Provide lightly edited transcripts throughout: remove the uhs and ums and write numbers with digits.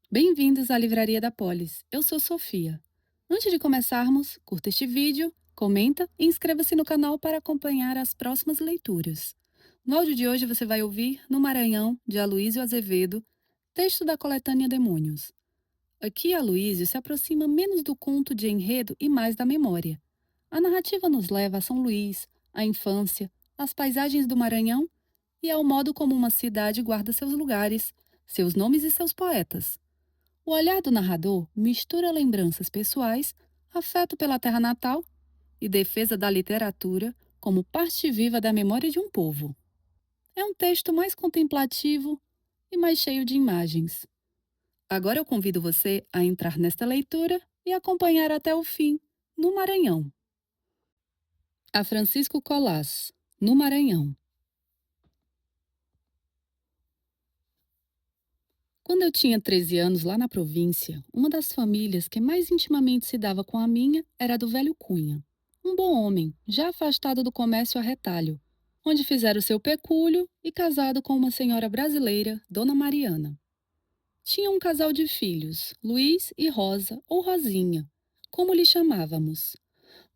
Bem-vindos à Livraria da Polis. Eu sou Sofia. Antes de começarmos, curta este vídeo, comenta e inscreva-se no canal para acompanhar as próximas leituras. No áudio de hoje você vai ouvir No Maranhão, de Aloísio Azevedo, texto da coletânea Demônios. Aqui Aloísio se aproxima menos do conto de enredo e mais da memória. A narrativa nos leva a São Luís, à infância, às paisagens do Maranhão e ao modo como uma cidade guarda seus lugares, seus nomes e seus poetas. O olhar do narrador mistura lembranças pessoais, afeto pela terra natal e defesa da literatura como parte viva da memória de um povo. É um texto mais contemplativo e mais cheio de imagens. Agora eu convido você a entrar nesta leitura e acompanhar até o fim, no Maranhão. A Francisco Colás, no Maranhão. Quando eu tinha 13 anos lá na província, uma das famílias que mais intimamente se dava com a minha era a do velho Cunha. Um bom homem, já afastado do comércio a retalho, onde fizera o seu pecúlio e casado com uma senhora brasileira, Dona Mariana. Tinha um casal de filhos, Luiz e Rosa, ou Rosinha, como lhe chamávamos.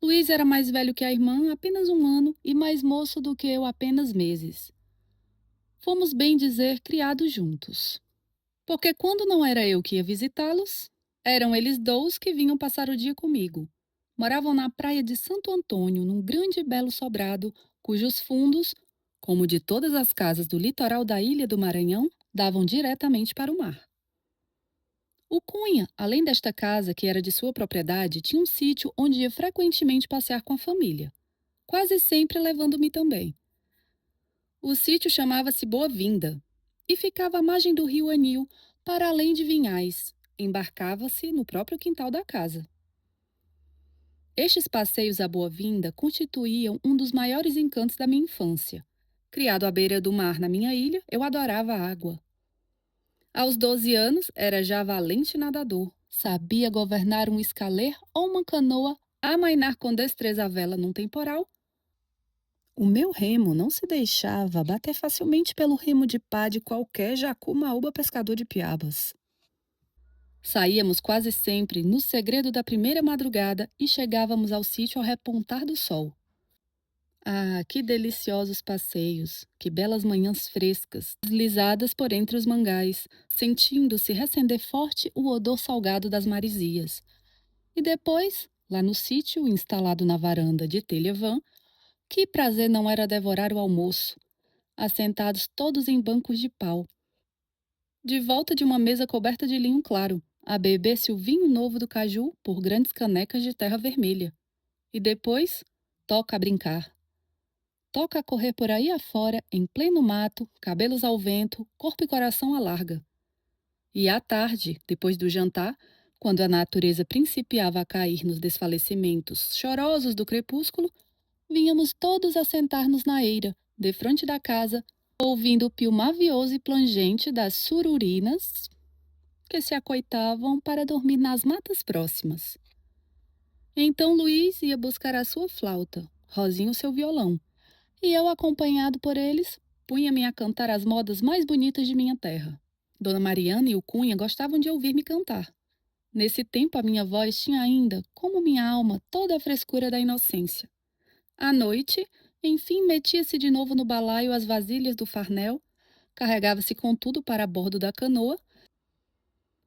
Luiz era mais velho que a irmã, apenas um ano, e mais moço do que eu, apenas meses. Fomos, bem dizer, criados juntos. Porque quando não era eu que ia visitá-los, eram eles dois que vinham passar o dia comigo. Moravam na praia de Santo Antônio, num grande e belo sobrado, cujos fundos, como de todas as casas do litoral da ilha do Maranhão, davam diretamente para o mar. O Cunha, além desta casa que era de sua propriedade, tinha um sítio onde ia frequentemente passear com a família, quase sempre levando-me também. O sítio chamava-se Boa-Vinda e ficava à margem do rio Anil, para além de Vinhais. Embarcava-se no próprio quintal da casa. Estes passeios à Boa-Vinda constituíam um dos maiores encantos da minha infância. Criado à beira do mar na minha ilha, eu adorava a água. Aos 12 anos, era já valente nadador. Sabia governar um escaler ou uma canoa, amainar com destreza a vela num temporal. O meu remo não se deixava bater facilmente pelo remo de pá de qualquer jacu-maúba pescador de piabas. Saíamos quase sempre no segredo da primeira madrugada e chegávamos ao sítio ao repontar do sol. Ah, que deliciosos passeios, que belas manhãs frescas, deslizadas por entre os mangais, sentindo-se recender forte o odor salgado das maresias. E depois, lá no sítio, instalado na varanda de telha vã, que prazer não era devorar o almoço, assentados todos em bancos de pau, de volta de uma mesa coberta de linho claro, a beber-se o vinho novo do caju por grandes canecas de terra vermelha. E depois, toca a brincar. Toca a correr por aí afora, em pleno mato, cabelos ao vento, corpo e coração à larga. E à tarde, depois do jantar, quando a natureza principiava a cair nos desfalecimentos chorosos do crepúsculo, vínhamos todos a sentar-nos na eira, defronte da casa, ouvindo o pio mavioso e plangente das sururinas que se acoitavam para dormir nas matas próximas. Então Luiz ia buscar a sua flauta, Rosinho o seu violão, e eu, acompanhado por eles, punha-me a cantar as modas mais bonitas de minha terra. Dona Mariana e o Cunha gostavam de ouvir-me cantar. Nesse tempo a minha voz tinha ainda, como minha alma, toda a frescura da inocência. À noite, enfim, metia-se de novo no balaio as vasilhas do farnel, carregava-se com tudo para bordo da canoa,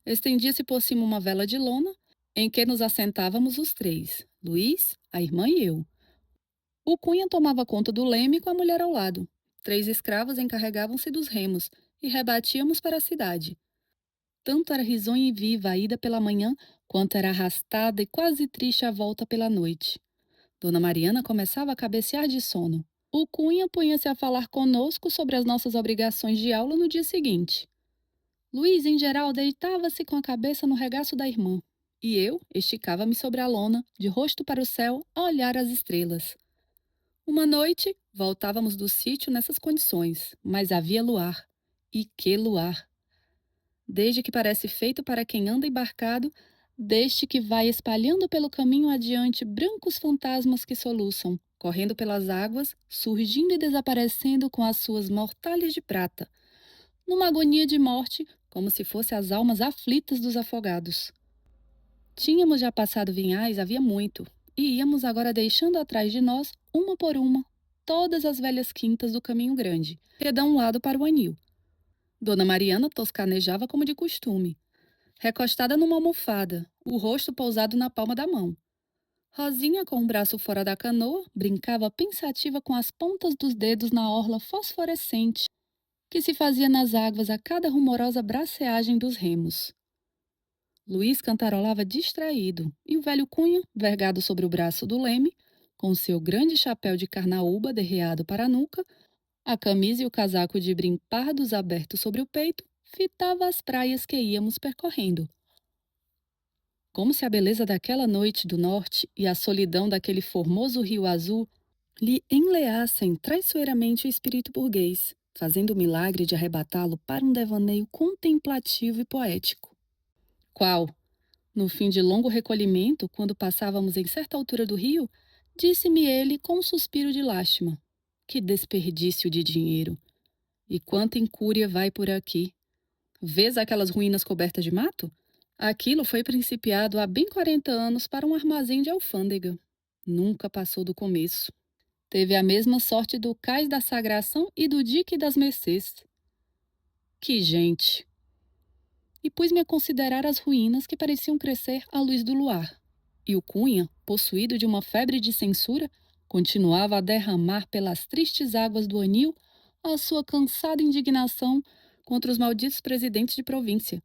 estendia-se por cima uma vela de lona, em que nos assentávamos os três, Luís, a irmã e eu. O Cunha tomava conta do leme com a mulher ao lado. 3 escravos encarregavam-se dos remos e rebatíamos para a cidade. Tanto era risonha e viva a ida pela manhã, quanto era arrastada e quase triste a volta pela noite. Dona Mariana começava a cabecear de sono. O Cunha punha-se a falar conosco sobre as nossas obrigações de aula no dia seguinte. Luiz, em geral, deitava-se com a cabeça no regaço da irmã, e eu esticava-me sobre a lona, de rosto para o céu, a olhar as estrelas. Uma noite, voltávamos do sítio nessas condições, mas havia luar. E que luar! Desde que parece feito para quem anda embarcado, deste que vai espalhando pelo caminho adiante brancos fantasmas que soluçam, correndo pelas águas, surgindo e desaparecendo com as suas mortalhas de prata, numa agonia de morte, como se fossem as almas aflitas dos afogados. Tínhamos já passado Vinhais havia muito, e íamos agora deixando atrás de nós, uma por uma, todas as velhas quintas do Caminho Grande, que dão um lado para o anil. Dona Mariana toscanejava como de costume, recostada numa almofada, o rosto pousado na palma da mão. Rosinha, com o braço fora da canoa, brincava pensativa com as pontas dos dedos na orla fosforescente que se fazia nas águas a cada rumorosa braceagem dos remos. Luís cantarolava distraído, e o velho Cunha, vergado sobre o braço do leme, com seu grande chapéu de carnaúba derreado para a nuca, a camisa e o casaco de brim pardos abertos sobre o peito, fitava as praias que íamos percorrendo. Como se a beleza daquela noite do norte e a solidão daquele formoso rio azul lhe enleassem traiçoeiramente o espírito burguês, fazendo o milagre de arrebatá-lo para um devaneio contemplativo e poético. Qual, no fim de longo recolhimento, quando passávamos em certa altura do rio, disse-me ele com um suspiro de lástima: que desperdício de dinheiro! E quanta incúria vai por aqui! Vês aquelas ruínas cobertas de mato? Aquilo foi principiado há bem 40 anos para um armazém de alfândega. Nunca passou do começo. Teve a mesma sorte do Cais da Sagração e do Dique das Mercês. Que gente! E pus-me a considerar as ruínas que pareciam crescer à luz do luar. E o Cunha, possuído de uma febre de censura, continuava a derramar pelas tristes águas do anil a sua cansada indignação contra os malditos presidentes de província,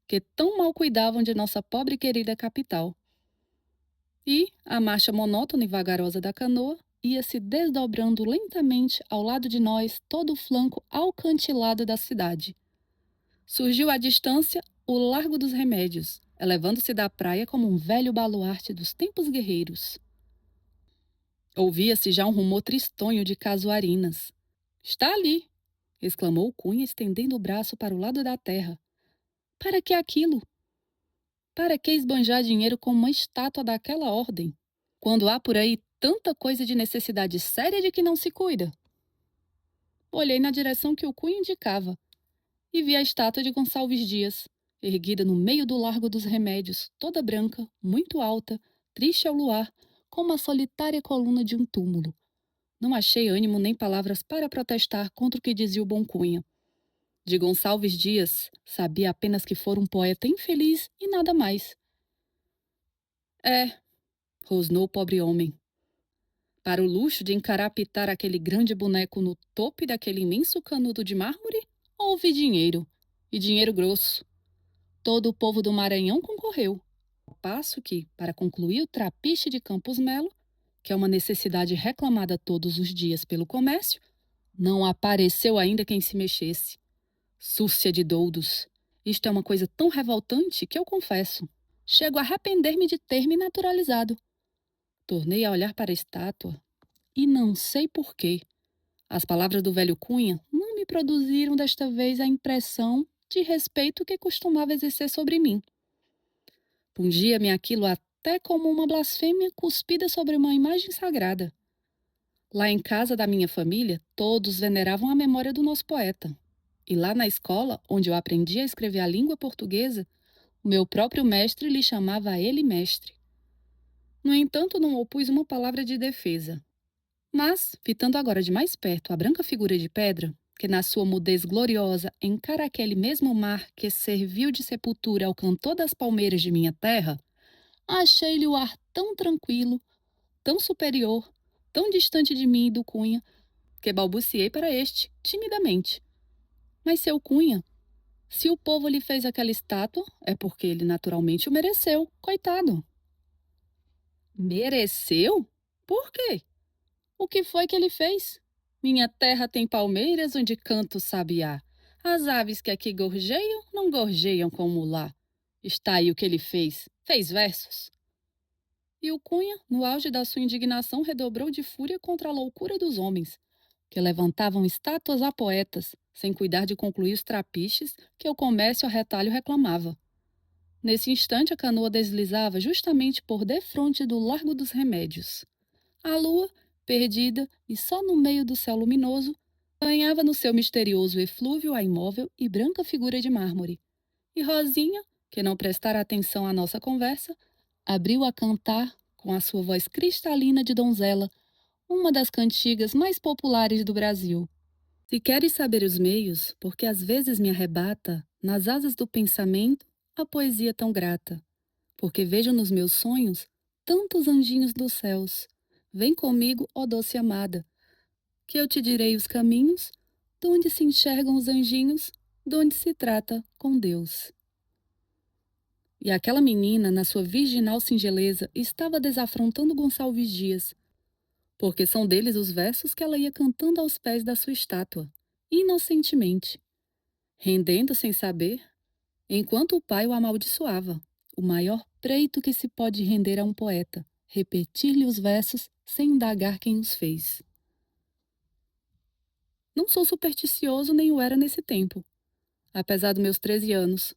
que tão mal cuidavam de nossa pobre e querida capital. E a marcha monótona e vagarosa da canoa ia se desdobrando lentamente ao lado de nós todo o flanco alcantilado da cidade. Surgiu à distância o Largo dos Remédios, elevando-se da praia como um velho baluarte dos tempos guerreiros. Ouvia-se já um rumor tristonho de casuarinas. "Está ali!" exclamou Cunha, estendendo o braço para o lado da terra. "Para que aquilo? Para que esbanjar dinheiro com uma estátua daquela ordem, quando há por aí tanta coisa de necessidade séria de que não se cuida?" Olhei na direção que o Cunha indicava e vi a estátua de Gonçalves Dias, erguida no meio do Largo dos Remédios, toda branca, muito alta, triste ao luar, como a solitária coluna de um túmulo. Não achei ânimo nem palavras para protestar contra o que dizia o bom Cunha. De Gonçalves Dias, sabia apenas que fora um poeta infeliz e nada mais. "É", rosnou o pobre homem. "Para o luxo de encarapitar aquele grande boneco no tope daquele imenso canudo de mármore, houve dinheiro, e dinheiro grosso. Todo o povo do Maranhão concorreu, ao passo que, para concluir o trapiche de Campos Melo, que é uma necessidade reclamada todos os dias pelo comércio, não apareceu ainda quem se mexesse. Súcia de doudos! Isto é uma coisa tão revoltante que eu confesso. Chego a arrepender-me de ter me naturalizado." Tornei a olhar para a estátua e não sei por quê. As palavras do velho Cunha não me produziram desta vez a impressão de respeito que costumava exercer sobre mim. Pungia-me aquilo até como uma blasfêmia cuspida sobre uma imagem sagrada. Lá em casa da minha família, todos veneravam a memória do nosso poeta. E lá na escola, onde eu aprendi a escrever a língua portuguesa, o meu próprio mestre lhe chamava a ele mestre. No entanto, não opus uma palavra de defesa. Mas, fitando agora de mais perto a branca figura de pedra, que na sua mudez gloriosa encara aquele mesmo mar que serviu de sepultura ao cantor das palmeiras de minha terra, achei-lhe o ar tão tranquilo, tão superior, tão distante de mim e do Cunha, que balbuciei para este, timidamente: "Mas, seu Cunha, se o povo lhe fez aquela estátua, é porque ele naturalmente o mereceu, coitado." "Mereceu? Por quê? O que foi que ele fez? Minha terra tem palmeiras onde canta o sabiá. As aves que aqui gorjeiam, não gorjeiam como lá. Está aí o que ele fez. Fez versos." E o Cunha, no auge da sua indignação, redobrou de fúria contra a loucura dos homens, que levantavam estátuas a poetas, sem cuidar de concluir os trapiches que o comércio a retalho reclamava. Nesse instante, a canoa deslizava justamente por defronte do Largo dos Remédios. A lua, perdida e só no meio do céu luminoso, Banhava no seu misterioso eflúvio a imóvel e branca figura de mármore. E Rosinha, que não prestara atenção à nossa conversa, abriu a cantar, com a sua voz cristalina de donzela, uma das cantigas mais populares do Brasil. Se queres saber os meios, porque às vezes me arrebata, nas asas do pensamento, a poesia tão grata, porque vejo nos meus sonhos tantos anjinhos dos céus. Vem comigo, ó doce amada, que eu te direi os caminhos, donde se enxergam os anjinhos, donde se trata com Deus. E aquela menina, na sua virginal singeleza, estava desafrontando Gonçalves Dias, porque são deles os versos que ela ia cantando aos pés da sua estátua, inocentemente, rendendo sem saber, enquanto o pai o amaldiçoava. O maior preito que se pode render a um poeta, repetir-lhe os versos sem indagar quem os fez. Não sou supersticioso nem o era nesse tempo, apesar dos meus 13 anos,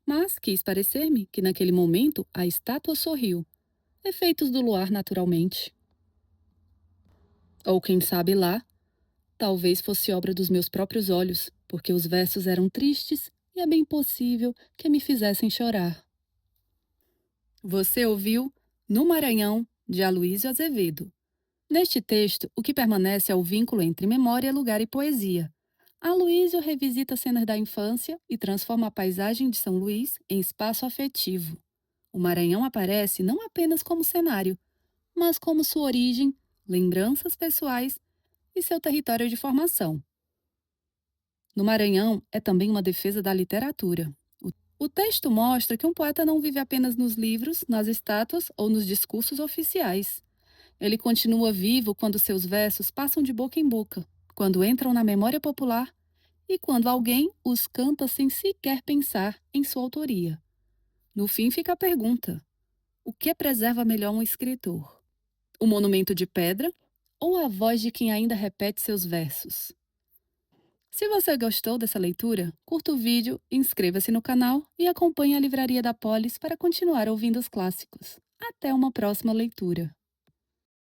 mas quis parecer-me que naquele momento a estátua sorriu, efeitos do luar naturalmente. Ou quem sabe lá, talvez fosse obra dos meus próprios olhos, porque os versos eram tristes e é bem possível que me fizessem chorar. Você ouviu No Maranhão, de Aloysio Azevedo. Neste texto, o que permanece é o vínculo entre memória, lugar e poesia. Aloysio revisita cenas da infância e transforma a paisagem de São Luís em espaço afetivo. O Maranhão aparece não apenas como cenário, mas como sua origem, lembranças pessoais e seu território de formação. No Maranhão é também uma defesa da literatura. O texto mostra que um poeta não vive apenas nos livros, nas estátuas ou nos discursos oficiais. Ele continua vivo quando seus versos passam de boca em boca, quando entram na memória popular e quando alguém os canta sem sequer pensar em sua autoria. No fim fica a pergunta: o que preserva melhor um escritor? O monumento de pedra ou a voz de quem ainda repete seus versos? Se você gostou dessa leitura, curta o vídeo, inscreva-se no canal e acompanhe a Livraria da Polis para continuar ouvindo os clássicos. Até uma próxima leitura!